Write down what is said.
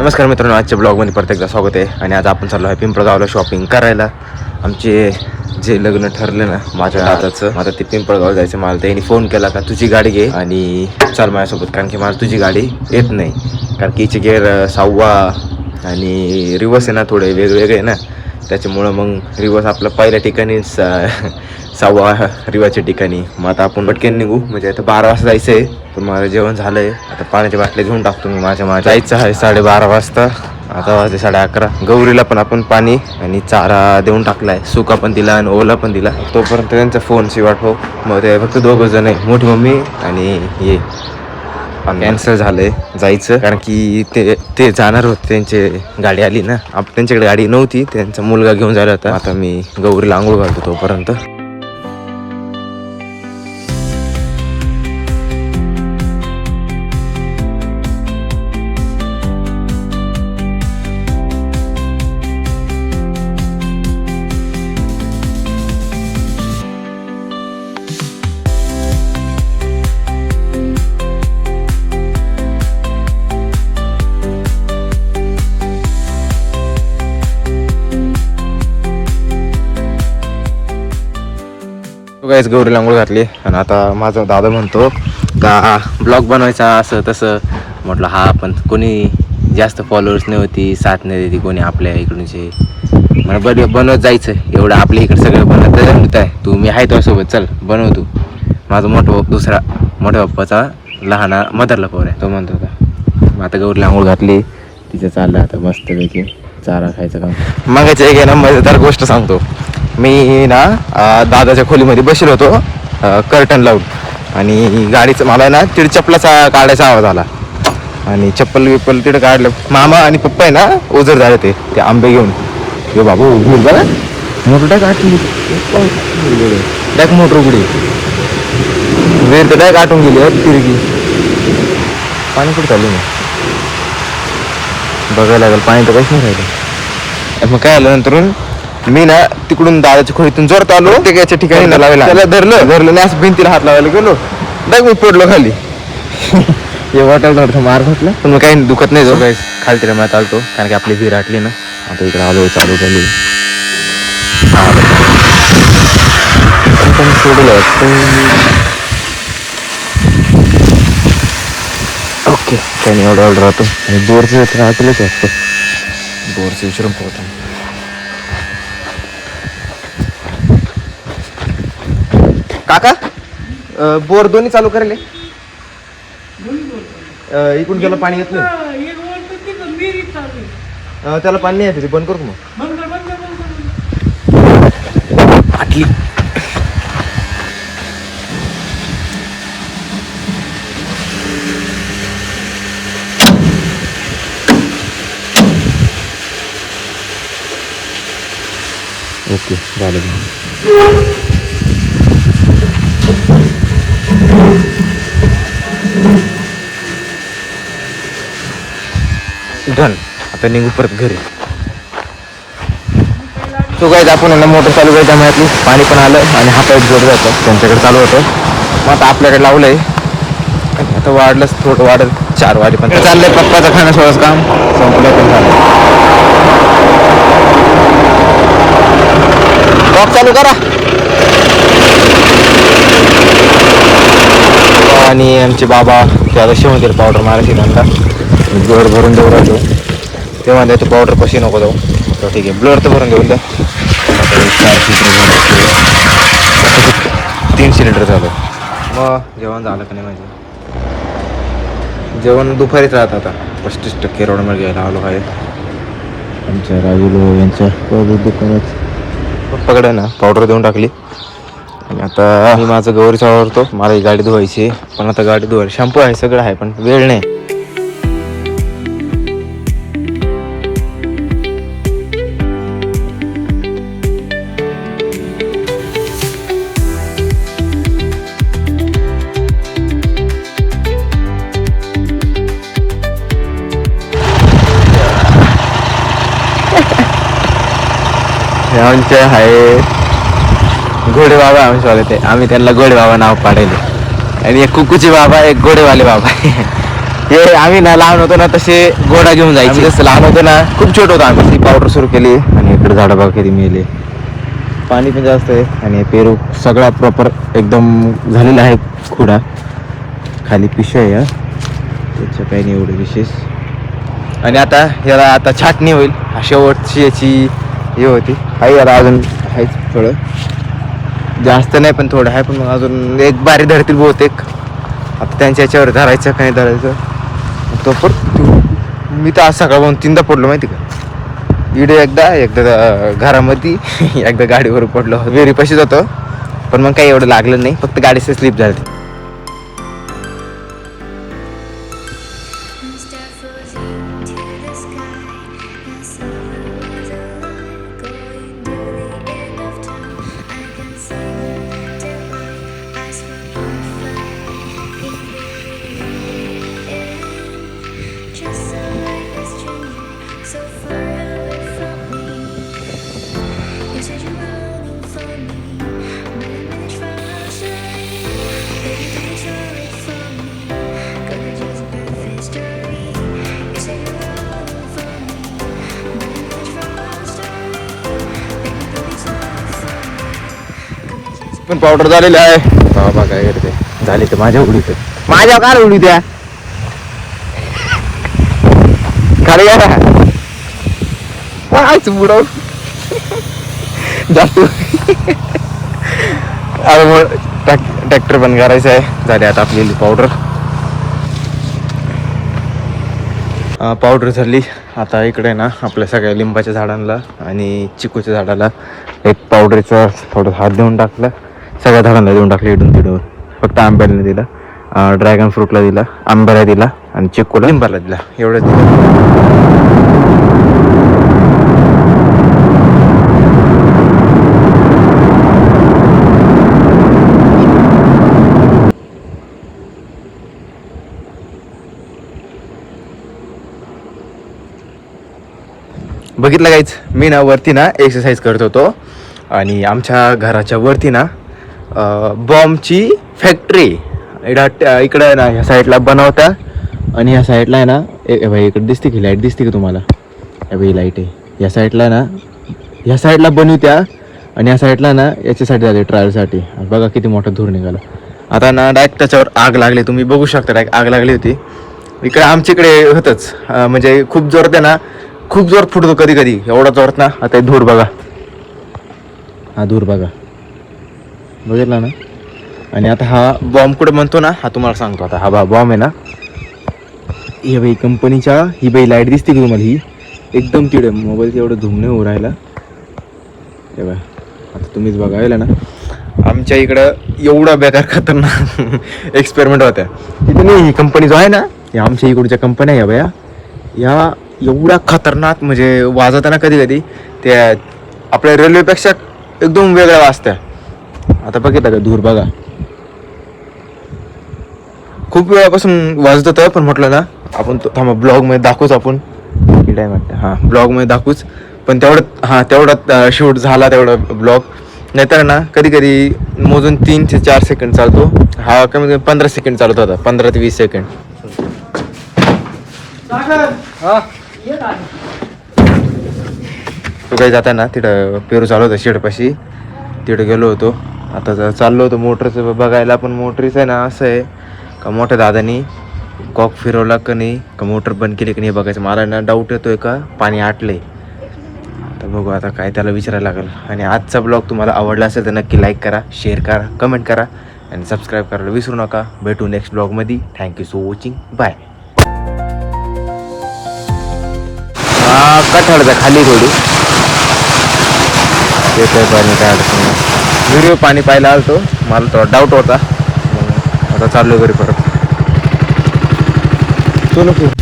नमस्कार मित्रांनो, आजच्या ब्लॉगमध्ये परत एकदा स्वागत आहे. आणि आज आपण चाललो आहे पिंपळगावला शॉपिंग करायला. आमचे जे लग्न ठरले ना माझ्या दादाचं, मला ते पिंपळगाव जायचं. मला त्यांनी फोन केला का तुझी गाडी घे आणि चाल माझ्यासोबत, कारण की मला तुझी गाडी येत नाही. कारण की हिचे गेअर 6वा आणि रिवर्स आहे ना, थोडे वेगवेगळे आहे ना, त्याच्यामुळं मग रिवर्स आपलं पहिल्या ठिकाणी 6वा रिवाच्या ठिकाणी. मग आता आपण पटकन निघू, म्हणजे आता 12 वाजता जायचं आहे. पण मला जेवण झालं आहे, आता पाण्याच्या बाटल्या घेऊन टाकतो मी. माझ्या जायचं आहे 12:30 वाजता. आता वाजले 11:30. गौरीला पण आपण पाणी आणि चारा देऊन टाकला आहे, सुका पण दिला आणि ओला पण दिला. तोपर्यंत त्यांचा फोनची वाट हो. मग ते फक्त 2 जण आहे, मोठी मम्मी आणि ये. कॅन्सल झालंय जायचं, कारण की ते जाणार होते, त्यांची गाडी आली ना. त्यांच्याकडे गाडी नव्हती, त्यांचा मुलगा घेऊन जायला होता. आता मी गौरीला आंघोळ घालतो तोपर्यंत. गाईस गौरीला आंघोळ घातली आणि आता माझा दादा म्हणतो का ब्लॉग बनवायचा असं तसं. म्हटलं हा, पण कोणी जास्त फॉलोअर्स नाही होती, साथ नाही देते कोणी आपल्या इकडूनचे. मला बनवत जायचं एवढं, आपल्या इकडे सगळं बनवत जमत आहे. तू मी आहे तुझ्यासोबत, चल बनव तू. माझा मोठ्या बाप्पाचा लहाना मदरला पोर आहे, तो म्हणतो होता. मग आता गौरीला आंघोळ घातली, तिचं चाललं आता मस्तपैकी चारा खायचं काम. मागायचं एक आहे ना, मजेदार गोष्ट सांगतो. मी ना दादाच्या खोलीमध्ये बसलो होतो कर्टन लावून, आणि गाडीचं मला ना तिथे चप्पलाचा काढायचा आवाज आला आणि चप्पल तिथं काढलं. मामा आणि पप्पा आहे ना ओझर झाले ते आंबे घेऊन. यो बाबू बघा मोटर डायक आटून डायक मोटर उघडी वेळ तर डायक आटून गेली तिरगी. पाणी कुठं चालू मग बघायला लागेल, पाणी तर काहीच नाही राहिलं. मग काय आलं नंतर मी ना तिकडून दादाच्या खोलीतून जोरात आलो, ते याच्या ठिकाणी ना लावायला त्याला धरलं नाही, असं भिंतीला हात लावायला गेलो, डायक मी पडलो खाली. हे वाटायला थोडंसं मार घातला, पण मग काही दुखत नाही. जो काही खाली मला चालतो, कारण की आपली विहीर आटली ना. आता इकडे आलो, चालू झाली सोडलं. ओके, काही नाही, एवढा राहतो. आणि बोरचं आटलंच वाटतं, बोरचं विचारून पोहतो. काका बोर दोन्ही चालू करेल, इकडून त्याला पाणी येत नाही, त्याला पाणी नाही येते, बंद करू मग आटली. ओके झालं डन. आता निघू परत घरी. तो काय आपण ना मोटर चालू करायच्या त्यामुळे पाणी पण आलं आणि हा पाईप जोड जातं, त्यांच्याकडे चालू होतं. मग आता आपल्याकडे लावलंय, आता वाढलंच थोडं, वाढत 4 वाजे पण चाललंय. पप्पाचं खाण्यासोबत काम संपलं पण झालं. ब्लॉग चालू करा. आणि आमचे बाबा त्याला शिवून पावडर मारायची त्यांना ब्लड भरून देऊ राहिलो. ते म्हणते तू पावडर कशी नको जाऊ, तर ठीक आहे ब्लड तर भरून देऊन द्या. 300 लिटर झालं. मग जेवण झालं का नाही? माझे जेवण दुपारीच राहतं. आता 35% रोडमध्ये घ्यायला आलो आहे आमच्या राजूलो यांच्या दुकानात. पप्पाकडे ना पावडर देऊन टाकली आणि आता मी माझं गौरीचा आवडतो. मला ही गाडी धुवायची, पण आता गाडी धुवायला शॅम्पू आहे, सगळं आहे, पण वेळ नाही. आमचे आहे घोडे बाबा आमचे वाले, आम्ही त्यांना घोडे बाबा नाव पाडेल. आणि एक कुकूचे बाबा, एक घोडेवाले बाबा. हे आम्ही ना लहान होतो ना तसे घोडा घेऊन जायचे. जसं लहान होतो ना खूप छोट होतो आम्ही ती पावडर सुरू केली आणि इकडे झाडं बघा किती मेले. पाणी पण जास्त आहे आणि पेरू सगळा प्रॉपर एकदम झालेला आहे. खुडा खाली पिशव्या आहे त्याच्या काही नाही एवढं विशेष. आणि आता याला आता छाटणी होईल. शेवटची याची हे होती आहे. याला अजून आहेच थोडं जास्त नाही पण थोडं आहे. पण मग अजून एक बारी धरतील बहुतेक. आता त्यांच्या याच्यावर धरायचं काही धरायचं तो पण. मी तर आज सकाळपासून 3दा पडलो माहिती का. इकडे एकदा घरामध्ये एकदा गाडीवर पडलो. विहिरी पशीच होतो पण मग काही एवढं लागलं नाही. फक्त गाडीचं स्लिप झाली. पण पावडर झालेली आहे. बाबा काय करते झाली तर माझ्या उडीत माझ्या काय उडी द्या खाली कायच बुडव जास्त. ट्रॅक्टर पण करायचं आहे. झाली आता आपली पावडर. पावडर झाली. आता इकडे ना आपल्या सगळ्या लिंबाच्या झाडांना आणि चिकूच्या झाडाला एक पावडरचा थोडं हात देऊन टाकला. सगळ्या झाडांना देऊन टाकले इडून तिडून. फक्त आंब्याला दिला, ड्रॅगन फ्रूटला दिला, आंब्याला दिला आणि चिकूला लिंबाला दिला एवढंच दिलं. बघितलं काहीच मी ना वरती ना एक्सरसाइज करत होतो आणि आमच्या घराच्या वरती ना बॉम्बची फॅक्टरी इकडं ना ह्या साईडला बनवता आणि ह्या साईडला आहे ना भाई इकडे दिसते की लाईट दिसते की तुम्हाला. भाई लाईट आहे या साईडला ना. ह्या साईडला बनवत्या आणि या साईडला ना याच्यासाठी जाते ट्रायलसाठी. बघा किती मोठा धूर निघाला. आता ना डायरेक्ट त्याच्यावर आग लागली. तुम्ही बघू शकता डायरेक्ट आग लागली होती. इकडे आमच्याकडे होतंच म्हणजे खूप जोरात आहे ना. खूप जोरात फुटतो कधी कधी एवढा जोरात ना. आता धूर बघा हा धूर बघा बघितला ना. आणि आता हा बॉम्ब कुठे म्हणतो ना हा तुम्हाला सांगतो. आता हा बॉम्ब आहे ना ही बाई कंपनीच्या ही बाई लाईट दिसते की तुम्हाला ही एकदम तिकडे मोबाईलचं एवढं धुमणे होऊ राहिला. हे बघा आता तुम्हीच बघायला ना. आमच्या इकडं एवढा बेकार खतरनाक एक्सपेरिमेंट होत्या तिथे नाही. ही कंपनी जो आहे ना या आमच्या इकडच्या कंपन्या या बया या एवढा खतरनाक म्हणजे वाजवताना कधी कधी त्या आपल्या रेल्वेपेक्षा एकदम वेगळ्या वाजत्या. आता बघितलं का धूर बघा. खूप वेळापासून वाजत होतं पण म्हटलं ना आपण थांबा ब्लॉगमध्ये दाखवूच. आपण किती टाईम वाटतं हां ब्लॉगमध्ये दाखवूच. पण तेवढं शूट झाला तेवढा ब्लॉग. नाहीतर ना कधी कधी मोजून 3 ते 4 सेकंड चालतो. हा कमी कमी 15 सेकंड चालत होता. 15 ते 20 सेकंड. तू काही जाता ना तिथं पेरू चालू होतं शेडपाशी तिथं गेलो होतो. आता चाललो होतो मोटरचं बघायला. पण मोटरीचं आहे ना असं आहे का मोठ्या दादानी कॉक फिरवला का नाही का मोटर बंद केली की नाही बघायचं. मला ना डाऊट येतोय का पाणी आटलंय. आता बघू आता काय त्याला विचारायला लागेल. आणि आजचा ब्लॉग तुम्हाला आवडला असेल तर नक्की लाईक करा, शेअर करा, कमेंट करा आणि सबस्क्राईब करायला विसरू नका. भेटू नेक्स्ट ब्लॉगमध्ये. Thank you so watching. बाय. कठाडचा खाली थोडी येतोय पाणी काय अडचण नाही. व्हिडिओ पाणी पाहायला आलतो मला थोडा डाऊट होता. आता चाललो घरी परत. चलो